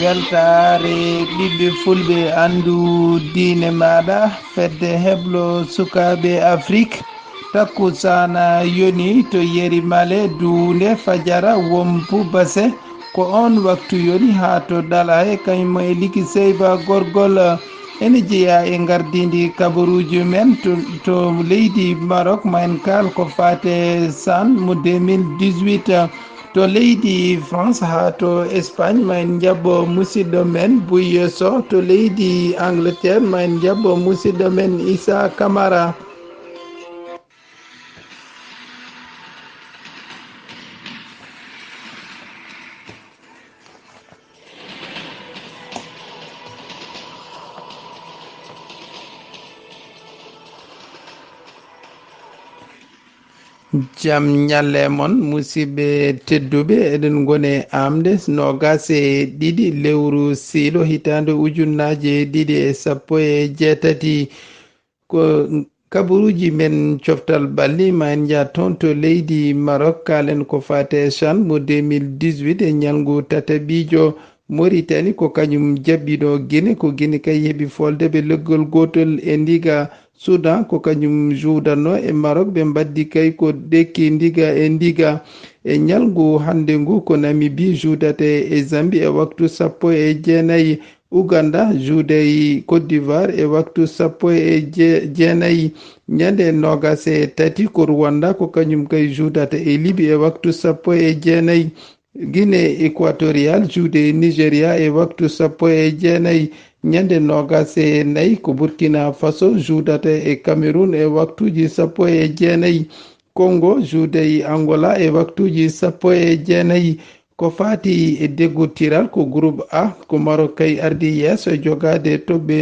weltare ɓiɓɓe fulɓe andu diine maɗa fedde heblo sukaɓe afrique takkusana yoni to yeri male duunde fajara wompu base ko on waktu yoni ha to dala he kañum e liki seyba gorgol ene jeeya e gardidi kabaruji men to leydi Maroc ma en kal ko fate san mo 2018 to leydi France ha to Espagne ma en jabbo musidɗo men Bouye Sow to leydi Angleterre ma en jabbo musidɗo men Issa Camara. Jam ñalle mon musidɓe tedduɓe eɗen gone amde nogas e ɗiɗi lewru siilo hitande ujunnaje ɗiɗi e sappo e jeetati ko kabaruji men coftal balli ma en jaa toon to leydi Maroc kalen ko fate chan mo 2018 e ñalngu tataɓijo Mauritanie ko kañum jaɓɓiɗo Guinée ko Guinée kay heeɓi folde ɓe leggol gotol e ndiga Soudan ko kañum juudanno e Maroc ɓe mbaddi kay ko ɗekki ndiga e ndiga e ñalngu hande ngu ko Namibie juudate e Zambie e waktu sappo e jeenayi Uganda juude e Côte d'Ivoire e waktu sappo e jeenayi ñande nogas e tati ko Rwanda ko kañum kay juudata e Libye e waktu sappo e jeenayi Guinée équatoriale juude e Nigéria e waktu sappo e jeenayi ñande nogas e nayi ko Burkina Faso juudata e Cameroun e waktuji sappo e jeenayi Congo juude e Angola e waktuji sappo e jeenayi ko fati e deggotiral ko groupe A ko Maroc kay ardi yeeso e jogade toɓɓe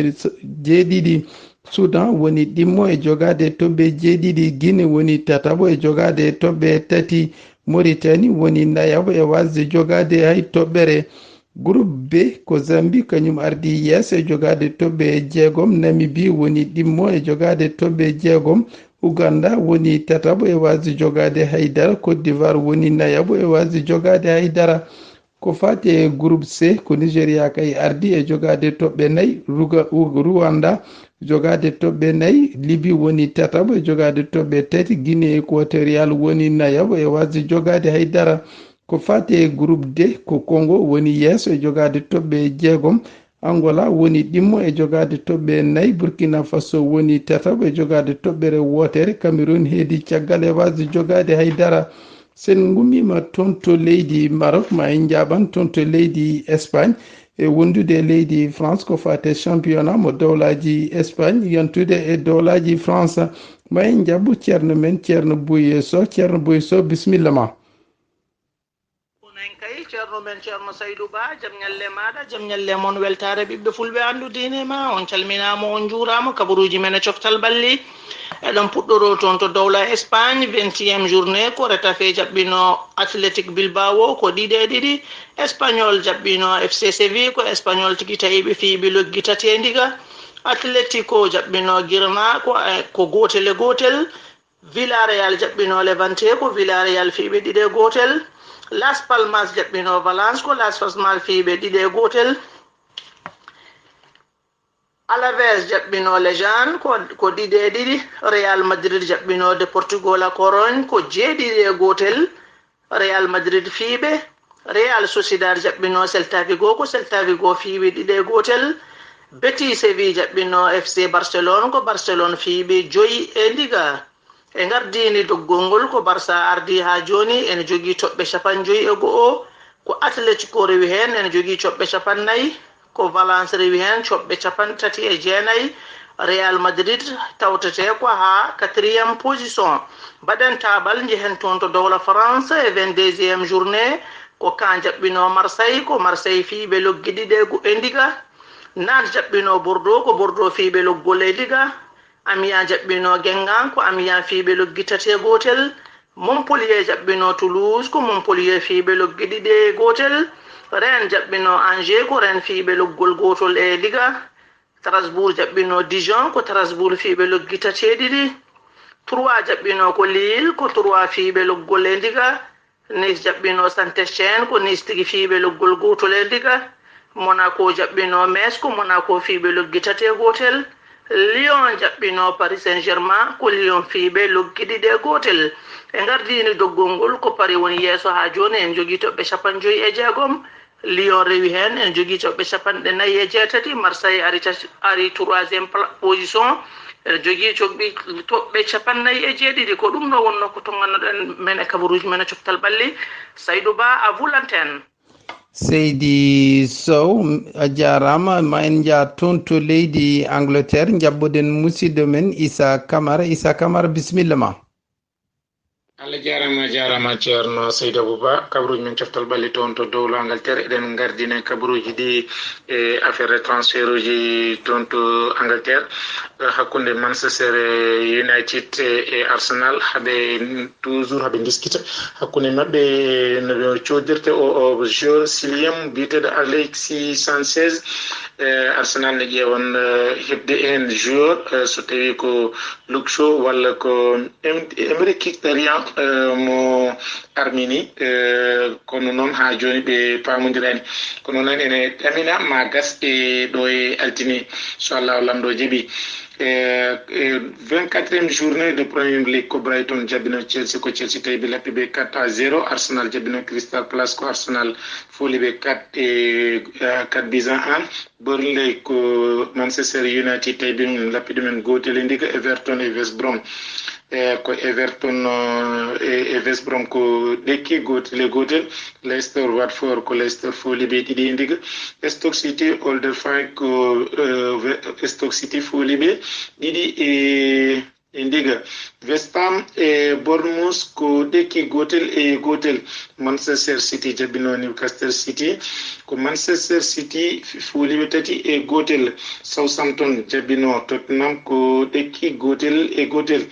jeeɗiɗi Soudan woni ɗimmo e jogade toɓɓe jeeɗiɗi Guinée woni tataɓo e jogade toɓɓe tati Mauritanie woni nayabo e wasde jogade hay toɓɓere groupe B ko Zambie kañum ardi yeeso e jogade toɓɓe jeegom Namibie woni ɗimmo e jogade toɓɓe jeegom Uganda woni tataɓo e wasde jogade haydara Côte d'Ivoire woni nayabo e wasde jogade haydara ko fati e groupe C ko Nigéria kay ardi e jogade toɓɓe nayyi Rwanda jogade toɓɓe nayyi Libye woni tataɓo e jogade toɓɓe tati Guinée équatoriale woni nayabo e wasde jogade haydara ko fati e groupe D ko Congo woni yeeso e jogade toɓɓe jeegom Angola woni ɗimmo e jogade toɓɓe nayyi Burkina Faso woni tataɓo e jogade toɓɓere wotere Cameroun heedi caggal e wasde jogade haydara sen gummima toon to leydi Maroc ma en jaɓan toon to leydi Espagne e wondude leydi France ko fate championnat mo dowlaji Espagne yantude e dowlaji France ma en jaɓɓu ceerno men ceerno Bouye Sow ceerno Bouye Sow bisimilla ma. ceerno men ceerno Saydou Ba jam ñalle maɗa jam ñalle mon weltare ɓiɓɓe fulɓe andu diine ma on calminama on juurama kabaruji men e coftal balli eɗon puɗɗoro toon to dowla Espagne 20e journée ko retafe jaɓɓino Athletic Bilbao ko ɗiɗe ɗiɗi Espagnol jaɓɓino FC Séville ko Espagnol tigi tawiɓe fiiɓe loggi tati e ndiga Atlético jaɓɓino Girona ko gotel e gotel Villarreal jaɓɓino Levante ko Villarreal fiiɓe ɗiɗe gotel Las Palmas jaɓɓino Valence ko Las Palmas fiiɓe ɗiɗe gotel Alaves jaɓɓino Lejan ko ɗiɗe ɗiɗi Real Madrid jaɓɓino Deportivo La Corogne ko jeeɗiɗe gotel Real Madrid fiiɓe Real Sociedad jaɓɓino Celta Vigo ko Celta Vigo fiiɓe ɗiɗe gotel Betis Séville jaɓɓino FC Barcelone ko Barcelone fiiɓe joyi e ndiga e gardini doggol ngol ko Barça ardi ha joni ene jogui toɓɓe 51 ko Atlético rewi hen ene jogui toɓɓe 54 ko Valence rewi hen toɓɓe 39 Real Madrid tawtete ko ha 4e position mbaɗen tabal jehen toon to dowla France e 22e journée ko Caen jaɓɓino Marseille ko Marseille fiiɓe loggi ɗiɗe e ndiga Nantes jaɓɓino Bordeaux ko Bordeaux fiiɓe loggol e ndiga Amiens jaɓɓino Guingamp ko Amiens fiiɓe loggi tati e gotel Montpellier jaɓɓino Toulouse ko Montpellier fiiɓe loggi ɗiɗi e gotel Rennes jaɓɓino Angers ko Rennes fiiɓe loggol gotol e liga Strasbourg jaɓɓino Dijon ko Strasbourg fiiɓe loggi tati e ɗiɗi Troyes jaɓɓino ko Lille ko Troyes fiiɓe loggol e ndiga Nice jaɓɓino Saint-Étienne ko Nice tigi fiiɓe loggol gotol e ndiga Monaco jaɓɓino Metz ko Monaco fiiɓe loggitate gotel. Lyon jaɓɓino Paris Saint-Germain ko Lyon fiiɓe loggiɗiɗe gotel. E gardini doggol ngol ko Paris woni yeeso ha joni en jogui toɓɓe 56. Lyon rewi hen en jogui toɓɓe 46. Marseille ari 3e position en jogui toɓɓe 47 ko ɗum ɗo wonno ko to ganduɗen men e kabaruji men e coftal ɓalli. Saydou Ba a vous l'antenne. Seydi Sow a jarama ma en jaa toon to leydi Angleterre jabboɗen musidɗo men Issa Camara bisimilla ma. Allah jarama ceerno Seydou Abouba kabaruji men coftal ɓalli toon to dow Angleterre eɗen gardine kabaruji ɗi e affaire transfert uji toon to Angleterre hakkunde Manchester United e Arsenal haɓe toujours haɓe diskita hakkunde mabɓe no codirte o joueur silien biyeteɗo Alexis Sanchez. Arsenal ne ƴeewan heɓde hen joueur so tawi ko Luke Shaw walla ko Emre Mkhitaryan mo Armini kono noon ha joni ɓe pamodirani kono noon ene ɗamina ma gas ɗo e altini so Allah lamɗo jaaɓi 24e journée de Premier League ko Brighton jabbino Chelsea ko Chelsea tawi ɓe lappi ɓe 4-0. Arsenal jabbino Crystal Palace ko Arsenal foli ɓe 4-1. Burnley ko Manchester United tawi ɓe lappi ɗumen gotel e ndiga. Everton e West Brom ko Everton e West Brom ko ɗekki gotel e gotel. Leicester Watford ko Leicester foli ɓe ɗiɗi e ndiga. Stoke City Huddersfield ko Stoke City foli ɓe ɗiɗi e ndiga. West Ham e Bournemouth ko ɗekki gotel e gotel. Manchester City jabbino Newcastle City ko Manchester City foli ɓe tati e gotel. Southampton jabbino Tottenham ko ɗekki gotel e gotel.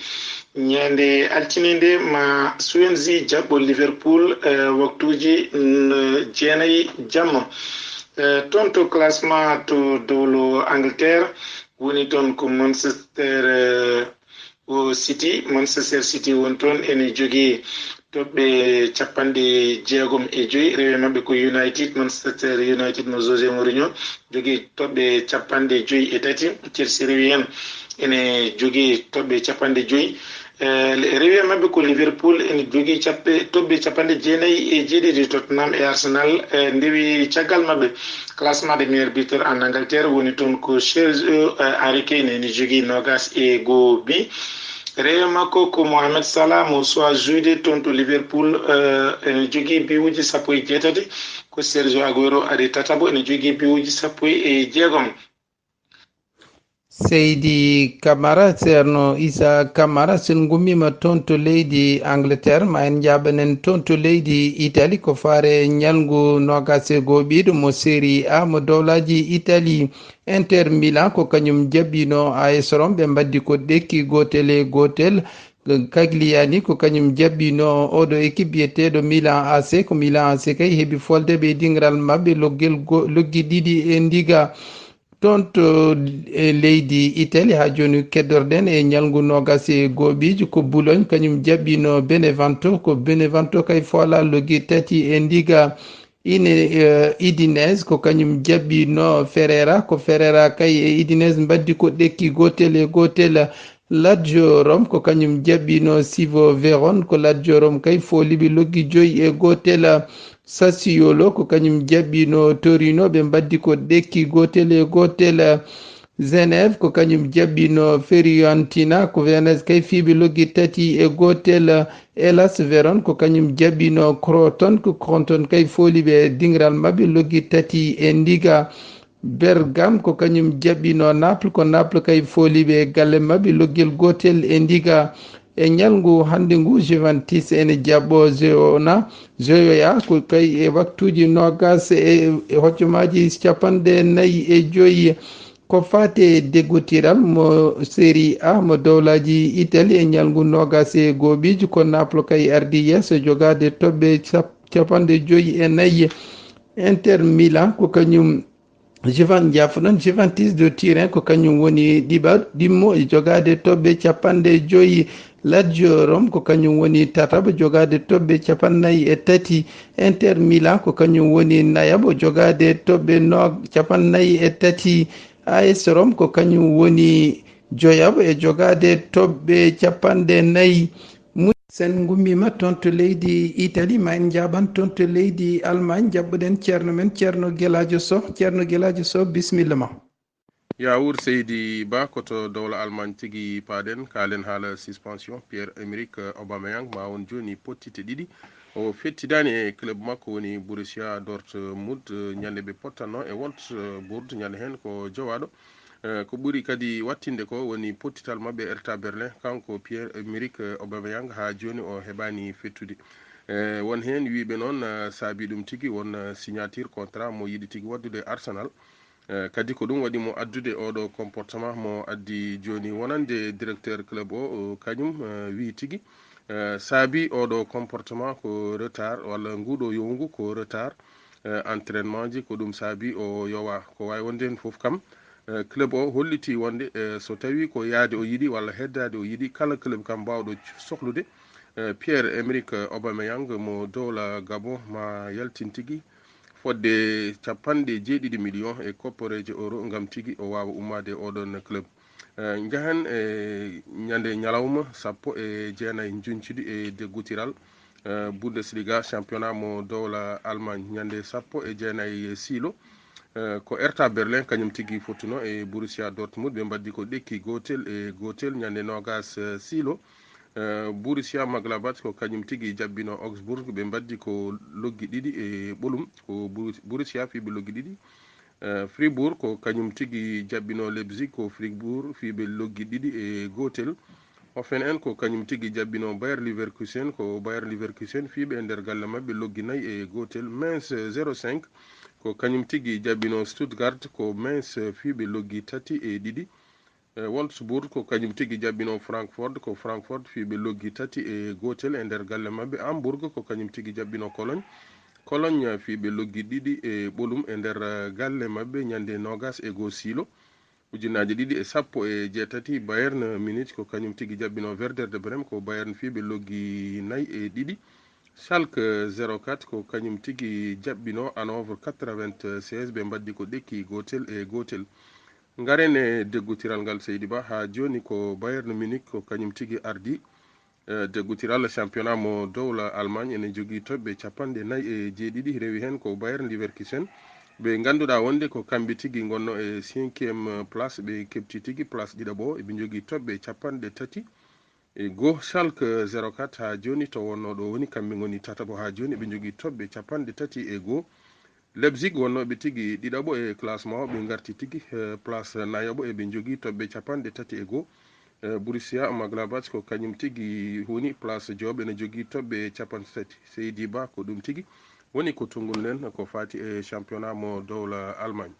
ñande altine nde ma Swansea jaɓɓo Liverpool waktuji 9 jamma. Toon to classement to dowlo Angleterre woni toon ko Manchester City woni toon ene jogii toɓɓe 65 rewe mabɓe ko United. Manchester United mo José Mourinho jogii toɓɓe 53. Chelsea rewi hen ene jogii toɓɓe 50. rewi mabɓe ko Liverpool ene jogii toɓɓe 97. Tottenham e Arsenal ndewi caggal mabɓe. Classement des meilleurs buteurs en Angleterre woni toon ko Sergio Harry Kane ene jogii 21 rewi makko ko Mohamed Salah mo soa joude toon to Liverpool ene jogii biwuji 18. ko Sergio Aguero ari tatabo ene jogii biwuji 16. Seydi Camara ceerno Issa Camara sen gummima toon to leydi Angleterre ma en jaɓanen toon to leydi Italie ko faare ñalngu 21 mo série A mo dowlaji Italie. Inter Milan ko kañum jaɓɓino AS Rome ɓe mbaddi ko ɗekki gotel e gotel. Cagliani ko kañum jaɓɓino oɗo équipe biyeteɗo Milan AC ko Milan AC kay heeɓi folde ɓe dingiral mabɓe loggi ɗiɗi e ndiga. toon to leydi Italie ha joni keddorɗen e ñalngu 21 ko Boulogne kañum jaɓɓino Benevento ko Benevento kay fola loggi tati e ndiga. Udinese ko kañum jaɓɓino Ferrara ko Ferrara kay e Udinese mbaddi ko ɗekki gotel e gotel. Lazio Rome ko kañum jaɓɓino Chievo Vérone ko Lazio Rome kay foliɓe loggi 5 e gotel. Sassuolo ko kañum jaɓɓino Torino ɓe mbaddi ko ɗekki gotel e gotel. Genève ko kañum jaɓɓino Fiorentina ko Venez kay fiiɓe loggi tati e gotel. Hellas Verona ko kañum jaɓɓino Crotone ko Crotone kay foliɓe dingiral mabɓe loggi tati e ndiga. Bergame ko kañum jaɓɓino Naples ko Naples kay foliɓe galle mabɓe loggel gotel e ndiga. e ñalngu hannde ngu Juventus ene jaɓɓo Gioia ko kay e waktuji nogas e hoccomaji 45 ko fate deggotiral mo série A mo dowlaji Italie e ñalngu nogas e goɓiji ko Naples kay ardi yesso jogade toɓɓe 54. Inter Milan ko kañum Juventus de Turin ko kañum woni ɗimmo e jogade toɓɓe 50. Lazio Rome ko kañum woni tataɓo jogade toɓɓe capannayyi e tati. Inter Milan ko kañum woni nayaɓo jogade toɓɓe capannayyi e tati. AS Rome ko kañum woni joyaɓo e jogade toɓɓe capanɗe nayyi. Sen gummima toon to leydi Italie ma en jaɓan toon to leydi Allemagne jaɓɓuɗen ceerno men ceerno Gueladio Sow. Ceerno Gueladio Sow bisimilla ma. Yawur Seydi Ba koto dowla Allemagne tigi paaɗen kaalen haala suspension Pierre-Emerick Aubameyang ma won joni pottite ɗiɗi o fettidani e club makko woni Borussia Dortmund ñande ɓe pottanno e Wolfsburg ñande hen ko jowaɗo ko ɓuri kadi wattinde ko woni pottital mabɓe Hertha Berlin kanko Pierre-Emerick Aubameyang ha joni o heɓani fettude won hen wiɓe noon saabi ɗum tigi won signature contrat mo yiɗi tigi waddude Arsenal kadi ko ɗum waɗi mo addude oɗo comportement mo addi joni wonande directeur club o kañum wi tigi saabi oɗo comportement ko retard walla nguɗo yowgu ko retard entraînement ji ko ɗum saabi o yowa ko wawi wonde hen foof kam club o holliti wonde so tawi ko yaade o yiɗi walla heddade o yiɗi kala club kam mbawɗo sohlude Pierre-Emerick Aubameyang mo dowla Gabon ma yaltin tigi fodde 70 millions e koppareje euro ngam tigi o wawa ummade oɗon club jahan ñande ñalawma 19 juncuɗi e deggutiral Bundesliga championnat mo dowla Allemagne ñande 19 silo ko Hertha Berlin kañum tigi fottuno e Borussia Dortmund ɓe mbaddi ko ɗekki gotel ñande 20 silo Borussia Mönchengladbach ko kañum tigi jabbino Augsburg ɓe mbaddi ko loggi ɗiɗi e ɓolum ko Borussia fiɓe loggi ɗiɗi Fribourg ko kañum tigi jabbino Leipzig ko Fribourg fiɓe loggi ɗiɗi e gotel Hoffenheim ko kañum tigi jabbino Bayer Leverkusen ko Bayer Leverkusen fiɓe e nder galle mabɓe loggi nayyi e gotel Mainz 05 ko kañum tigi jabbino Stuttgart ko Mainz fiɓe loggi tati e ɗiɗi Wolfsburg ko kañum tigi jabbino Frankfurt ko Frankfurt fiɓe loggi tati e gotel e nder galle mabɓe Hamburg ko kañum tigi jabbino Cologne fiɓe loggi ɗiɗi e ɓolum e nder galle mabɓe ñande 22 silo ujunnaje ɗiɗi e 17 Bayern Munich ko kañum tigi jabbino Werder de Brême ko Bayern fiɓe loggi nayyi e ɗiɗi Schalke 04 ko kañum tigi jabbino Hanovre 96 ɓe mbaddi ko ɗekki gotel ngaren e deggutiral ngal Seydi Ba ha joni ko Bayern Munich ko kañum tigi ardi deggutiral championnat mo dowla Allemagne ene jogui toɓɓe 49 rewi hen ko Bayern Leverkusen ɓe ganduɗa wonde ko kamɓe tigi gonno e 5e place ɓe kebti tigi place ɗiɗaɓo eɓe jogui toɓɓe 30 e go Schalke 04 ha joni to wonno ɗo woni kamɓe goni tataɓo ha joni ɓe jogui toɓɓe 30 e go Leipzig wonnoɓe tigi ɗiɗaɓo e classement o ɓe garti tigi place nayaɓo eɓe jogui toɓɓe 30 e go Borussia Mönchengladbach ko kañum tigi woni place joɓe ene jogui toɓɓe 57 Seydi Ba ko ɗum tigi woni ko tungol nden ko fati e championnat mo dowla Allemagne.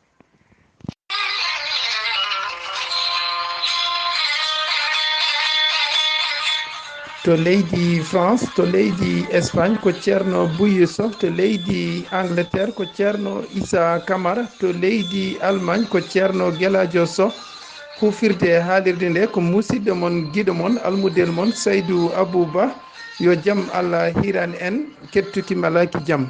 To leydi France to leydi Espagne ko ceerno Bouye Sow to leydi Angleterre ko ceerno Issa Camara to leydi Allemagne ko ceerno Gueladio Sow hufirde haalirde nde ko musidɗo mon guiɗo mon almudel mon Saydou Abouba yo jaam Allah hirani en kettuki malaki jaam.